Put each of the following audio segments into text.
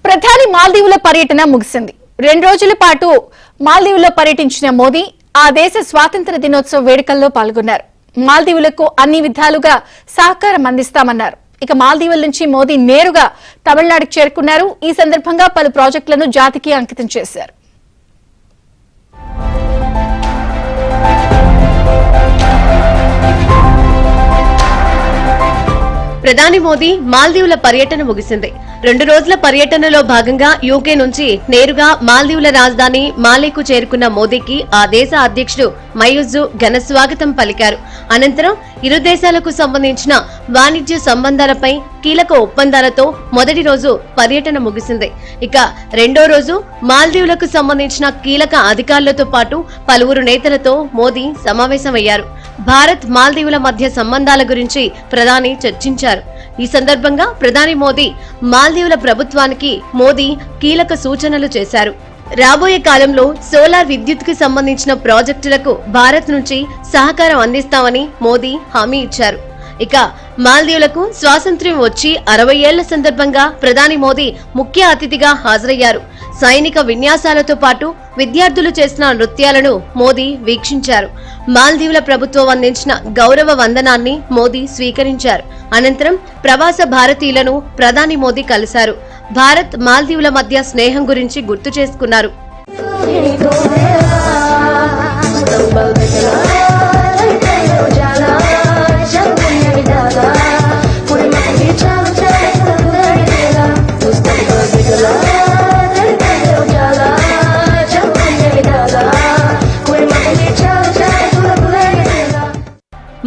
ప్రధాని మాల్దీవుల పర్యటన ముగిసింది. 2 రోజుల పాటు మాల్దీవుల్లో పర్యటించిన మోదీ ఆ దేశ స్వాతంత్ర దినోత్సవ వేడుకల్లో పాల్గొన్నారు. మాల్దీవులకు అన్ని విధాలుగా సహకారం అందిస్తామన్నారు. ఇక మాల్దీవుల నుంచి మోదీ నేరుగా తమిళనాడుకు చేరుకున్నారు. ఈ సందర్భంగా పలు ప్రాజెక్టులను జాతికి అంకితం చేశారు. ప్రధాని మోదీ మాల్దీవుల పర్యటన ముగిసింది. 2 రోజుల పర్యటనలో భాగంగా యూకే నుంచి నేరుగా మాల్దీవుల రాజధాని మాలేకు చేరుకున్న మోదీకి ఆ దేశ అధ్యక్షుడు మయూజు ఘన స్వాగతం పలికారు. అనంతరం ఇరు దేశాలకు సంబంధించిన వాణిజ్య సంబంధాలపై కీలక ఒప్పందాలతో మొదటి రోజు పర్యటన ముగిసింది. ఇక రెండో రోజు మాల్దీవులకు సంబంధించిన కీలక అధికారులతో పాటు పలువురు నేతలతో మోదీ సమావేశమయ్యారు. భారత్ మాల్దీవుల మధ్య సంబంధాల గురించి ప్రధాని చర్చించారు. ఈ సందర్భంగా ప్రధాని మోదీ మాల్దీవుల ప్రభుత్వానికి కీలక సూచనలు చేశారు. రాబోయే కాలంలో సోలార్ విద్యుత్కు సంబంధించిన ప్రాజెక్టులకు భారత్ నుంచి సహకారం అందిస్తామని మోదీ హామీ ఇచ్చారు. ఇక మాల్దీవులకు స్వాతంత్ర్యం వచ్చి 60 ఏళ్ల సందర్భంగా ప్రధాని మోదీ ముఖ్య అతిథిగా హాజరయ్యారు. సైనిక విన్యాసాలతో పాటు విద్యార్థులు చేసిన నృత్యాలను మోదీ వీక్షించారు. మాల్దీవుల ప్రభుత్వం అందించిన గౌరవ వందనాన్ని మోదీ స్వీకరించారు. అనంతరం ప్రవాస భారతీయులను ప్రధాని మోదీ కలిశారు. భారత్ మాల్దీవుల మధ్య స్నేహం గురించి గుర్తు చేసుకున్నారు.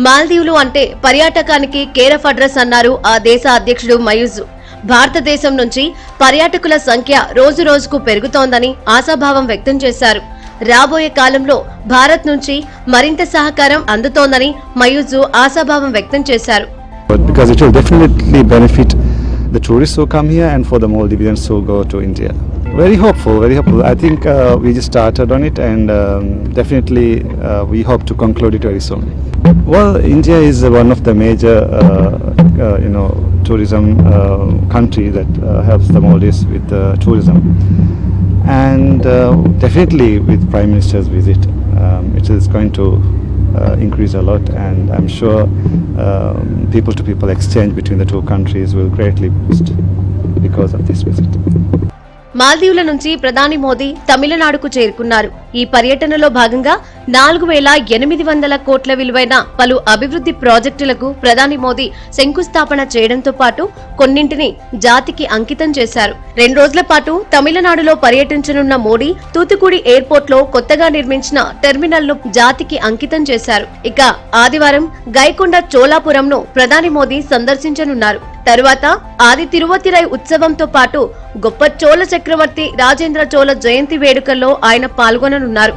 మాల్దీవులు అంటే పర్యాటకానికి కేర్ ఆఫ్ అడ్రస్ అన్నారు ఆ దేశ అధ్యక్షుడు మయూజు. భారతదేశం నుంచి పర్యాటకుల సంఖ్య రోజు రోజుకు పెరుగుతోందని ఆశాభావం వ్యక్తం చేశారు. రాబోయే కాలంలో భారత్ నుంచి మరింత సహకారం అందుతోందని మయూజు ఆశాభావం వ్యక్తం చేశారు. Because it will definitely benefit the tourists who come here and for the Maldivians who go to India. Very hopeful, very hopeful. I think we just started on it and definitely we hope to conclude it very soon. Well, India is one of the major tourism country that helps the Maldives with tourism. And definitely with Prime Minister's visit, it is going to increase a lot, and I'm sure people-to-people exchange between the two countries will greatly boost because of this visit. మాల్దీవుల నుంచి ప్రధాని మోదీ తమిళనాడుకు చేరుకున్నారు. ఈ పర్యటనలో భాగంగా 4800 కోట్ల విలువైన పలు అభివృద్ధి ప్రాజెక్టులకు ప్రధాని మోదీ శంకుస్థాపన చేయడంతో పాటు కొన్నింటిని జాతికి అంకితం చేశారు. 2 రోజుల పాటు తమిళనాడులో పర్యటించనున్న మోడీ తూతుకుడి ఎయిర్పోర్ట్ లో కొత్తగా నిర్మించిన టెర్మినల్ ను జాతికి అంకితం చేశారు. ఇక ఆదివారం గైకొండ చోళాపురంను ప్రధాని మోదీ సందర్శించనున్నారు. తరువాత ఆది తిరువతిరై ఉత్సవంతో పాటు గొప్ప చోళ చక్రవర్తి రాజేంద్ర చోళ జయంతి వేడుకల్లో ఆయన పాల్గొననున్నారు.